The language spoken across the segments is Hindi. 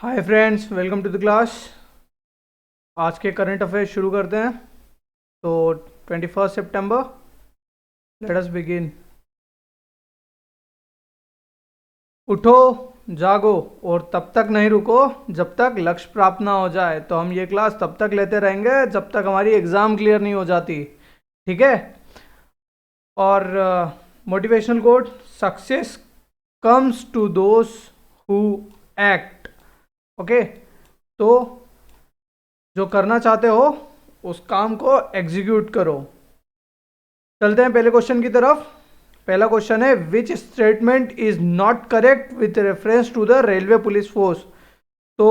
Hi friends, welcome to the class. आज के करंट अफेयर्स शुरू करते हैं। तो 21 सितंबर, लेट अस बिगिन। उठो, जागो और तब तक नहीं रुको जब तक लक्ष्य प्राप्त ना हो जाए। तो हम ये क्लास तब तक लेते रहेंगे जब तक हमारी एग्ज़ाम क्लियर नहीं हो जाती। ठीक है। और motivational quote, success comes to those who act. Okay. तो जो करना चाहते हो उस काम को एग्जीक्यूट करो। चलते हैं पहले क्वेश्चन की तरफ। पहला क्वेश्चन है, which statement is not correct with reference to the railway police force. तो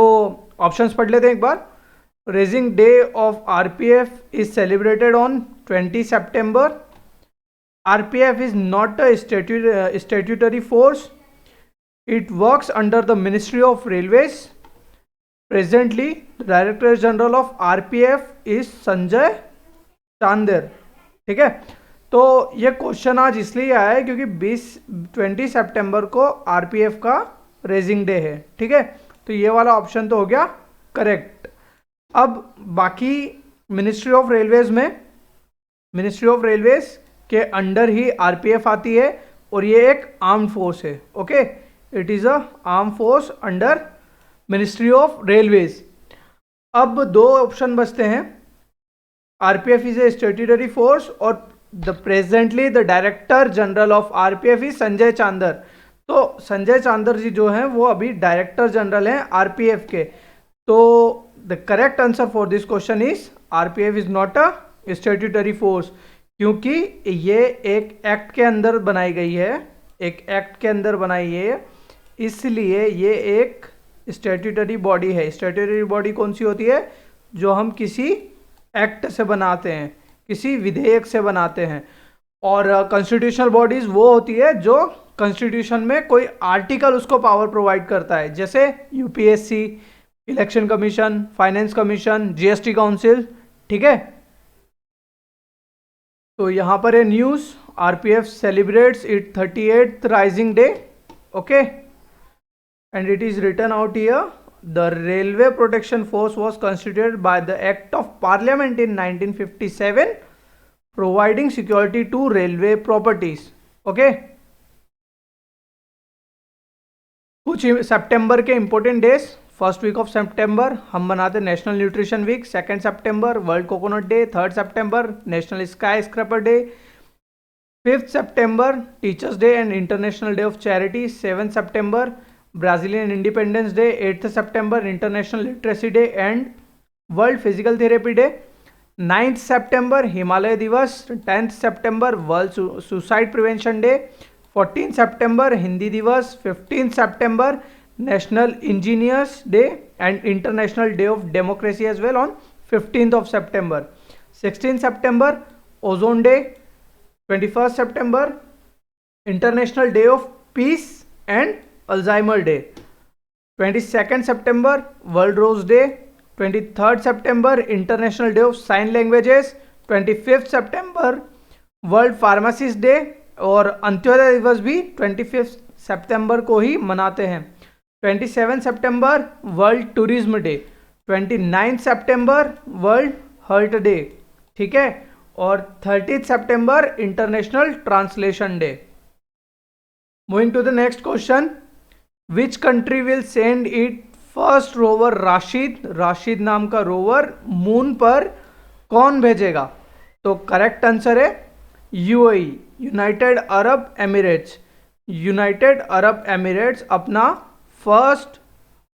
ऑप्शंस पढ़ लेते हैं एक बार। Raising day of RPF is celebrated on 20 सितंबर। RPF is not a statutory force, it works under the ministry of railways. Presently director general of RPF is Sanjay Chander. ठीक है। तो ये क्वेश्चन आज इसलिए आया है क्योंकि 20 सितंबर को आरपीएफ का रेजिंग डे है। ठीक है। तो ये वाला ऑप्शन तो हो गया करेक्ट। अब बाकी मिनिस्ट्री ऑफ रेलवेज के अंडर ही आरपीएफ आती है और ये एक आर्म्ड फोर्स है। Okay, it is a arm force under ministry of railways. अब दो ऑप्शन बचते हैं। RPF is a statutory force और presently the director general of RPF is Sanjay Chander. तो संजय चांदर जी जो हैं वो अभी डायरेक्टर जनरल हैं आरपीएफ के। तो the correct answer for this question is RPF is not a statutory force, क्योंकि ये एक एक्ट के अंदर बनाई गई है, एक एक्ट के अंदर बनाई है, इसलिए ये एक स्टैट्यूटरी बॉडी है। स्टैट्यूटरी बॉडी कौन सी होती है? जो हम किसी एक्ट से बनाते हैं, किसी विधेयक से बनाते हैं। और कॉन्स्टिट्यूशनल बॉडीज वो होती है जो कॉन्स्टिट्यूशन में कोई आर्टिकल उसको पावर प्रोवाइड करता है, जैसे UPSC, election commission, finance commission, GST council. ठीक है। तो यहां पर है news, RPF celebrates it 38th rising day. Okay, and it is written out here, the railway protection force was constituted by the act of parliament in 1957 providing security to railway properties. okay, कुछ सितंबर के important days. First week of सितंबर हम मनाते हैं नेशनल न्यूट्रिशन वीक। 2 सितंबर वर्ल्ड कोकोनट डे। 3 सितंबर नेशनल स्काई स्क्रैपर डे। 5 सितंबर teachers day and international day of charity. 7 सितंबर ब्राजीलियन इंडिपेंडेंस डे। 8 सितंबर international literacy day and world physical therapy day. 9 सितंबर हिमालय दिवस। 10 सितंबर वर्ल्ड सुसाइड प्रिवेंशन डे। 14 सितंबर हिंदी दिवस। 15 सितंबर national engineers day and international day of democracy as well on 15 सितंबर। 16 सितंबर ओजोन डे। 21 सितंबर international day of peace and Alzheimer day. 22 सितंबर वर्ल्ड रोज डे। 23 सितंबर international day of sign languages. 25 सितंबर वर्ल्ड फार्मासिस्ट डे। और अंत्योदय दिवस भी 25 सितंबर को ही मनाते हैं। 27 सितंबर वर्ल्ड टूरिज्म डे। 29 सितंबर वर्ल्ड हर्ट डे। ठीक है। और 30 सितंबर international translation day. Moving to the next question, which country will send it first rover Rashid. Rashid नाम का रोवर मून पर कौन भेजेगा? तो करेक्ट आंसर है UAE, united Arab emirates. United Arab emirates अपना फर्स्ट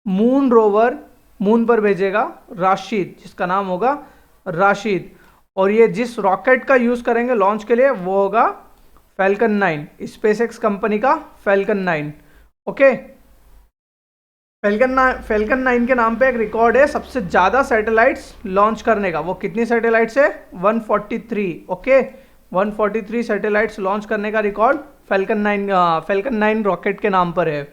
मून रोवर मून पर भेजेगा, राशिद, जिसका नाम होगा राशिद। और ये जिस रॉकेट का यूज करेंगे लॉन्च के लिए वो होगा फैल्कन 9, स्पेसएक्स कंपनी का फैल्कन 9। ओके, फैल्कन 9 के नाम पे एक रिकॉर्ड है सबसे ज्यादा सैटेलाइट्स लॉन्च करने का। वो कितनी सैटेलाइट्स है? 143। ओके, 143 सैटेलाइट्स लॉन्च करने का रिकॉर्ड फैल्कन 9 रॉकेट के नाम पर है।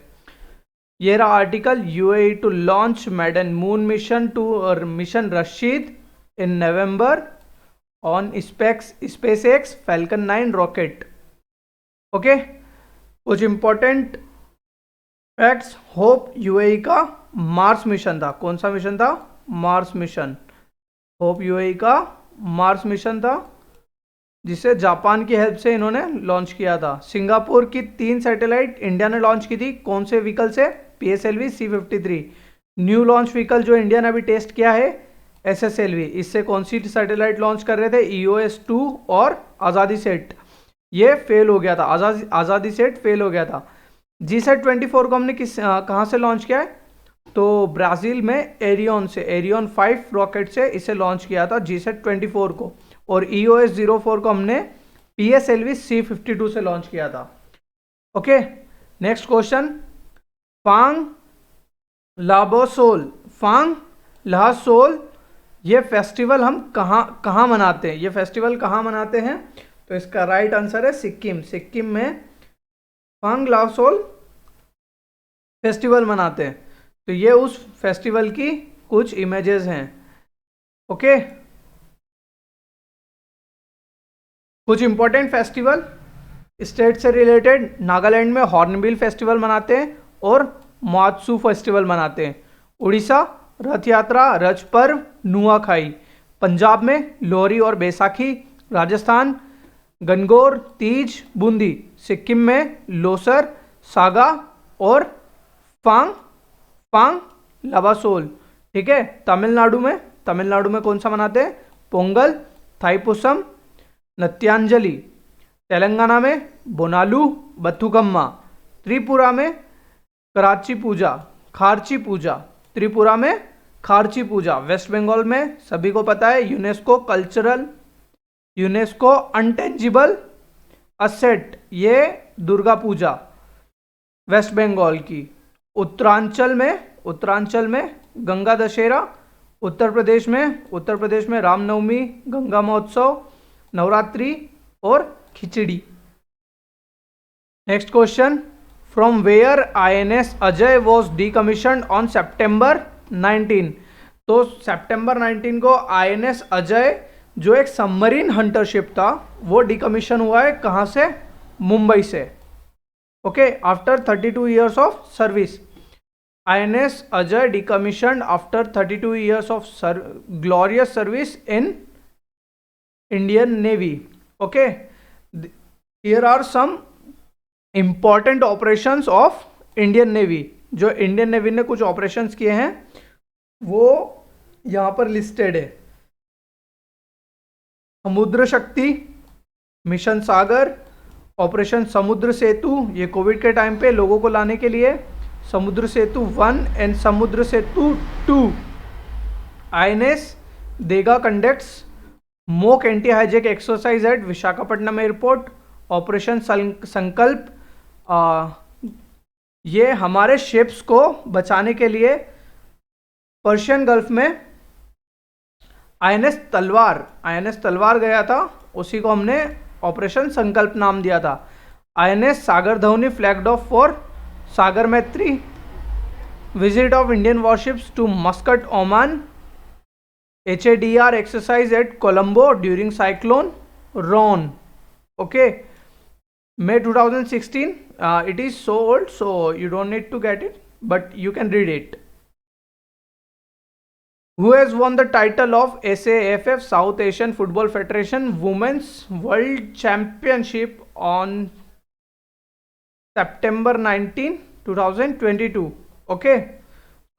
ये रहा article, UAE to launch maiden moon mission to mission Rashid in November on SpaceX Falcon 9 rocket. Okay, कुछ इंपॉर्टेंट फैक्ट्स, होप यूएई का मार्स मिशन था। कौन सा मिशन था? Mars mission. होप यूएई का मार्स मिशन था, जिसे जापान की हेल्प से इन्होंने लॉन्च किया था। सिंगापुर की 3 सैटेलाइट इंडिया ने लॉन्च की थी। कौन से व्हीकल से? PSLV C-53। New launch vehicle जो इंडिया ने अभी टेस्ट किया है, SSLV। इससे कौन सी सैटेलाइट लॉन्च कर रहे थे? EOS-2 और आज़ादी सेट। ये फेल हो गया था, आज़ादी सेट फेल हो गया था। GSAT-24 को हमने कहाँ से लॉन्च किया है? तो ब्राज़ील में एरियन से, एरियन 5 रॉकेट से इसे लॉन्च किया था GSAT-24 को। और EOS-04 को हमने PSLV C-52 से लॉन्च किया था। Okay, next question. Phang Lhabsol, Phang Lhabsol, ये फेस्टिवल हम कहाँ मनाते हैं? ये फेस्टिवल कहाँ मनाते हैं? तो इसका राइट आंसर है सिक्किम। सिक्किम में फांग लासोल फेस्टिवल मनाते हैं। तो ये उस फेस्टिवल की कुछ इमेजेस हैं। ओके, कुछ इंपॉर्टेंट फेस्टिवल स्टेट से रिलेटेड। नागालैंड में हॉर्नबिल फेस्टिवल मनाते हैं और मात्सू फेस्टिवल मनाते हैं। उड़ीसा रथ यात्रा, रज पर्व, नुआखाई। पंजाब में लोहरी और बैसाखी। राजस्थान गणगौर, तीज, बूंदी। सिक्किम में लोसर, सागा और फांग लाबासोल। ठीक है। तमिलनाडु में कौन सा मनाते हैं? पोंगल, थाईपुसम, नत्यांजलि। तेलंगाना में बोनालू, बथुकम्मा। त्रिपुरा में कराची पूजा, खारची पूजा। त्रिपुरा में खारची पूजा। वेस्ट बंगाल में सभी को पता है यूनेस्को अनटेंजिबल असेट, ये दुर्गा पूजा वेस्ट बंगाल की। उत्तरांचल में गंगा दशहरा। उत्तर प्रदेश में रामनवमी, गंगा महोत्सव, नवरात्रि और Khichdi. Next question. From where INS Ajay was decommissioned on September 19। तो September 19 को INS अजय, जो एक सबमरीन हंटर शिप था, वो डीकमीशन हुआ है। कहाँ से? मुंबई से। Okay, after 32 years of service. INS Ajay decommissioned after 32 years of glorious service in Indian navy. Okay, here are some important operations of Indian navy. जो इंडियन नेवी ने कुछ ऑपरेशंस किए हैं वो यहां पर लिस्टेड है। समुद्र शक्ति, मिशन सागर, ऑपरेशन समुद्र सेतु, ये कोविड के टाइम पे लोगों को लाने के लिए। समुद्र सेतु 1 and Samudra Setu 2। INS Dega conducts mock anti hijack exercise at Visakhapatnam airport. Operation Sankalp, ये हमारे शिप्स को बचाने के लिए पर्शियन गल्फ में INS तलवार गया था, उसी को हमने ऑपरेशन संकल्प नाम दिया था। INS Sagar Dhvani flagged off for Sagar Maitri. Visit of Indian warships to Muscat, Oman. HADR exercise at Colombo during cyclone Ron. Okay, May 2016. It is so old, so you don't need to get it, but you can read it. Who has won the title of SAFF South Asian Football Federation Women's World Championship on September 19, 2022? Okay.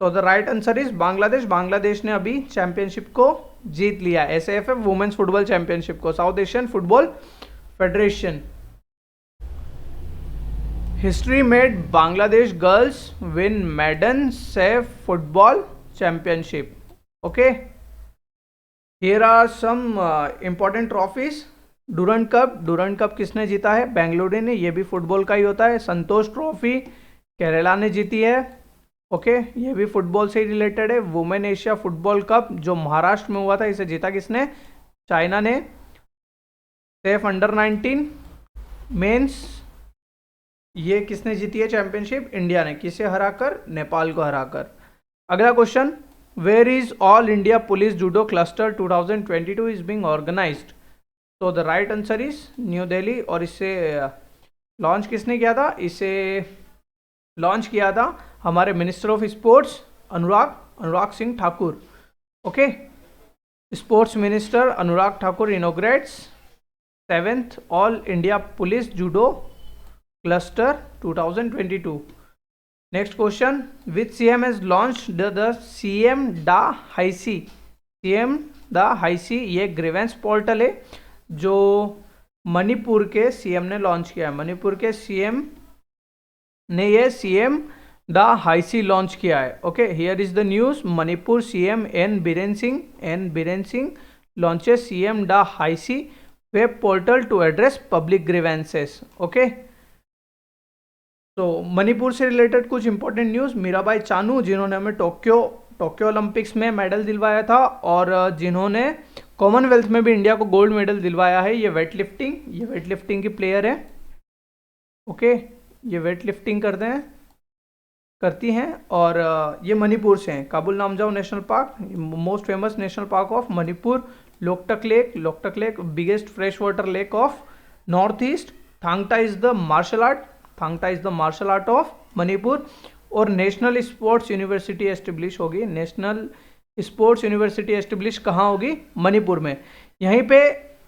तो the right answer is Bangladesh. Bangladesh ने अभी चैंपियनशिप को जीत लिया, SAFF वुमेन्स फुटबॉल चैंपियनशिप को, South Asian football federation. History made Bangladesh girls win maiden SAFF football championship. Okay, here are some important trophies. Durand cup किसने जीता है? बेंगलुरु ने, ये भी फुटबॉल का ही होता है। संतोष ट्रॉफी केरला ने जीती है। ओके, ये भी फुटबॉल से ही रिलेटेड है। वुमेन एशिया फुटबॉल कप जो महाराष्ट्र में हुआ था, इसे जीता किसने? चाइना ने। सेफ अंडर-19 मेंस, ये किसने जीती है चैंपियनशिप? इंडिया ने। किसे हराकर? नेपाल को हराकर। अगला question. Where is all India police judo cluster 2022 is being organized? तो the right answer is new Delhi. और इसे लॉन्च किसने किया था? इसे लॉन्च किया था हमारे minister of sports Anurag Singh Thakur. Okay, sports minister Anurag Thakur इनोग्रेट्स 7th all India police judo cluster 2022। Next question, which CM has launch the CM डा हाईसी। सीएम द हाईसी ये ग्रीवेंस पोर्टल है जो मणिपुर के सीएम ने लॉन्च किया है। मणिपुर के सीएम ने ये सीएम द हाईसी लॉन्च किया है। Okay, here is the news, Manipur CM N Biren Singh launches CM Da Haisi web portal to address public grievances. Okay, तो मणिपुर से रिलेटेड कुछ इंपॉर्टेंट न्यूज, मीराबाई चानू जिन्होंने हमें टोक्यो ओलंपिक्स में मेडल दिलवाया था और जिन्होंने कॉमनवेल्थ में भी इंडिया को गोल्ड मेडल दिलवाया है, ये वेट लिफ्टिंग की प्लेयर है। ओके, ये वेट लिफ्टिंग करती हैं और ये मणिपुर से हैं। Keibul Lamjao national park, most famous national park of Manipur, Loktak lake biggest fresh water lake of north east, Thangta is the martial art of Manipur, और नेशनल स्पोर्ट्स यूनिवर्सिटी एस्टेब्लिश होगी। नेशनल स्पोर्ट्स यूनिवर्सिटी एस्टेब्लिश कहाँ होगी? मणिपुर में। यहीं पे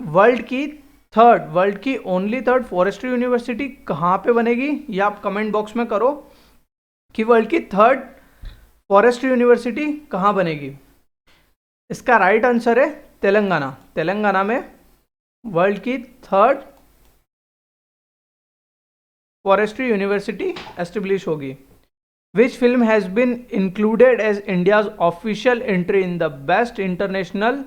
वर्ल्ड की ओनली थर्ड फॉरेस्ट्री यूनिवर्सिटी कहाँ पे बनेगी, ये आप कमेंट बॉक्स में करो कि वर्ल्ड की थर्ड फॉरेस्ट्री यूनिवर्सिटी कहाँ बनेगी। इसका राइट आंसर है तेलंगाना में वर्ल्ड की थर्ड फॉरेस्ट्री यूनिवर्सिटी एस्टेब्लिश होगी। Which film has been included as India's official entry in the Best International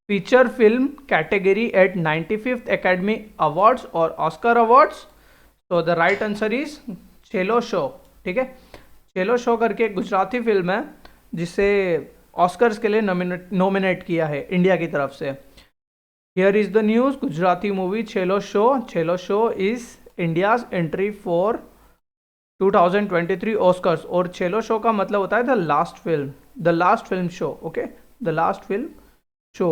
Feature Film category at 95th Academy Awards और Oscar Awards? So the right answer is चेलो शो। ठीक है, चेलो शो करके एक गुजराती फिल्म है जिसे ऑस्कर्स के लिए नॉमिनेट किया है इंडिया की तरफ से। Here is the news, Gujarati movie Chhello show is India's entry for 2023 Oscars, और चेलो शो का मतलब होता है the last film show. Okay, the last film show.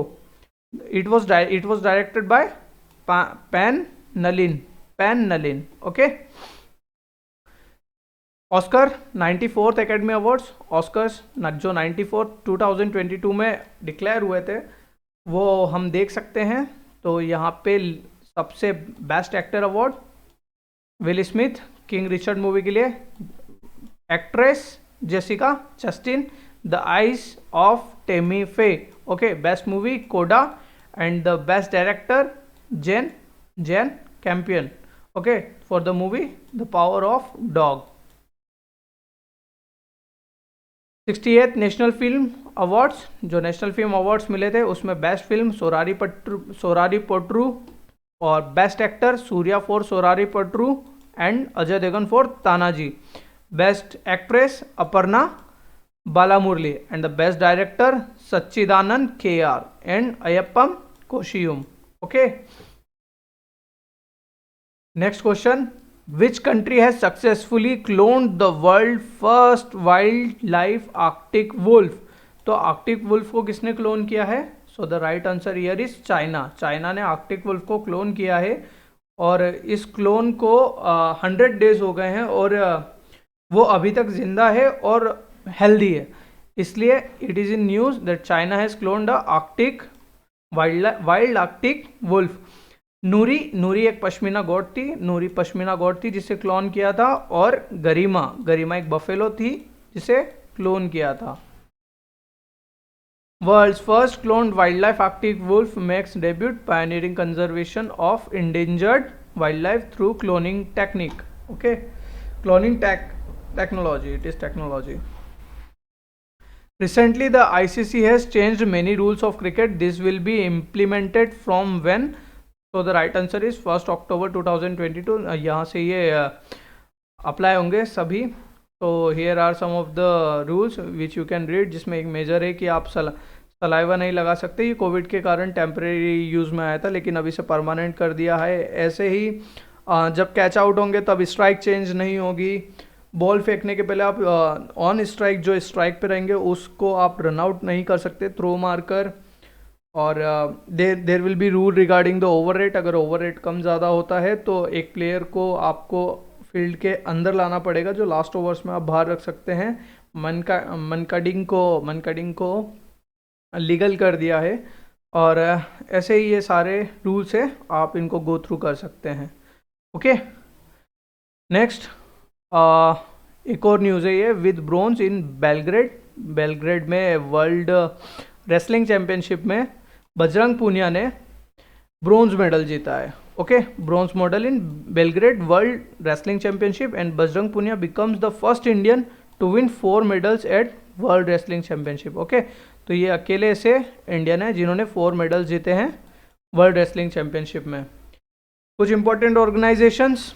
It was directed by Pan Nalin. Okay, Oscar 94th academy awards, Oscars जो 94 2022 में डिक्लेयर हुए थे वो हम देख सकते हैं। तो यहाँ पे सबसे best actor award Will Smith King Richard movie के लिए, actress Jessica Chastain the eyes of Tammy Faye. Okay, best movie CODA, and the best director Jane Campion. Okay, for the movie the power of dog. 68th national film awards, जो नेशनल फिल्म अवार्ड्स मिले थे उसमें बेस्ट फिल्म सोरारी पोट्रू और best actor Suriya for Soorarai Pottru and Ajay Devgn for Tanhaji. Best actress Aparna Balamurali and the best director Sachidanandan KR and Ayyappanum Koshiyum. Okay, next question, which country has successfully cloned the world first wild life arctic wolf. तो आर्कटिक वुल्फ को किसने क्लोन किया है? So the right answer here is China ने आर्कटिक वुल्फ को क्लोन किया है और इस क्लोन को 100 डेज हो गए हैं और वो अभी तक जिंदा है और हेल्दी है। इसलिए it is in news that China has cloned arctic wild arctic wolf. Noori एक पश्मीना गोट थी जिसे क्लोन किया था, और गरिमा एक बफेलो थी जिसे क्लोन किया था। World's first cloned wildlife Arctic wolf makes debut, pioneering conservation of endangered wildlife through cloning technique. Okay, cloning technology. It is technology. Recently, the ICC has changed many rules of cricket. This will be implemented from when? So the right answer is 1st October 2022. यहाँ से ये अप्लाई होंगे सभी। तो here are some of the rules which you can read, जिसमें एक मेजर है कि आप सलाइवा नहीं लगा सकते। ये कोविड के कारण टेम्परेरी यूज़ में आया था लेकिन अभी से परमानेंट कर दिया है। ऐसे ही जब कैच आउट होंगे तब स्ट्राइक चेंज नहीं होगी। बॉल फेंकने के पहले आप ऑन स्ट्राइक जो स्ट्राइक पे रहेंगे उसको आप रन आउट नहीं कर सकते थ्रो मारकर। और there will be rule regarding the over rate. अगर ओवर रेट कम ज़्यादा होता है तो एक प्लेयर को आपको फील्ड के अंदर लाना पड़ेगा, जो लास्ट ओवर्स में आप बाहर रख सकते हैं। मनकडिंग को लीगल कर दिया है, और ऐसे ही ये सारे रूल्स है, आप इनको गो थ्रू कर सकते हैं। ओके, नेक्स्ट एक और न्यूज़ है ये, विद ब्रोंज इन बेलग्रेड में वर्ल्ड रेसलिंग चैंपियनशिप में बजरंग पूनिया ने ब्रोंज मेडल जीता है। Okay, bronze medal in Belgrade world wrestling championship and Bajrang Punia becomes the first Indian to win 4 medals at world wrestling championship. Okay, तो ये अकेले से इंडियन है जिन्होंने 4 मेडल्स जीते हैं वर्ल्ड रेसलिंग चैंपियनशिप में। कुछ इंपॉर्टेंट ऑर्गेनाइजेशंस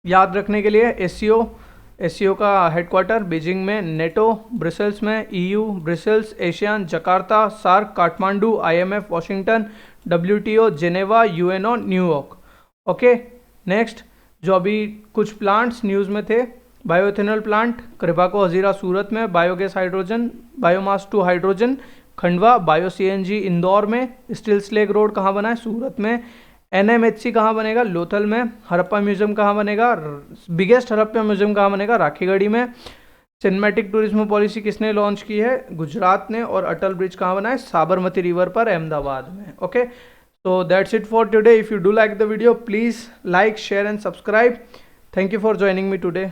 याद रखने के लिए, एससीओ का हेडक्वार्टर बीजिंग में, नेटो ब्रसेल्स में, EU Brussels, ASEAN Jakarta, SAARC Kathmandu, IMF Washington, WTO Geneva, UNO New York. Okay, next जो अभी कुछ प्लांट्स न्यूज़ में थे, बायोइथेनॉल प्लांट कृपाको हजीरा सूरत में, biogas hydrogen biomass to hydrogen Khandwa, bio CNG Indore में, स्टील स्लेग रोड कहाँ बना है, सूरत में, एनएमएचसी कहाँ बनेगा, लोथल में, हड़प्पा म्यूजियम कहाँ बनेगा, बिगेस्ट हड़प्पा म्यूजियम कहाँ बनेगा, राखीगढ़ी में, सिनेमैटिक टूरिज्म पॉलिसी किसने लॉन्च की है, गुजरात ने, और अटल ब्रिज कहाँ बना है, साबरमती रिवर पर, अहमदाबाद में। Okay, so that's it for today. If you do like the video, please like, share and subscribe. Thank you for joining me today.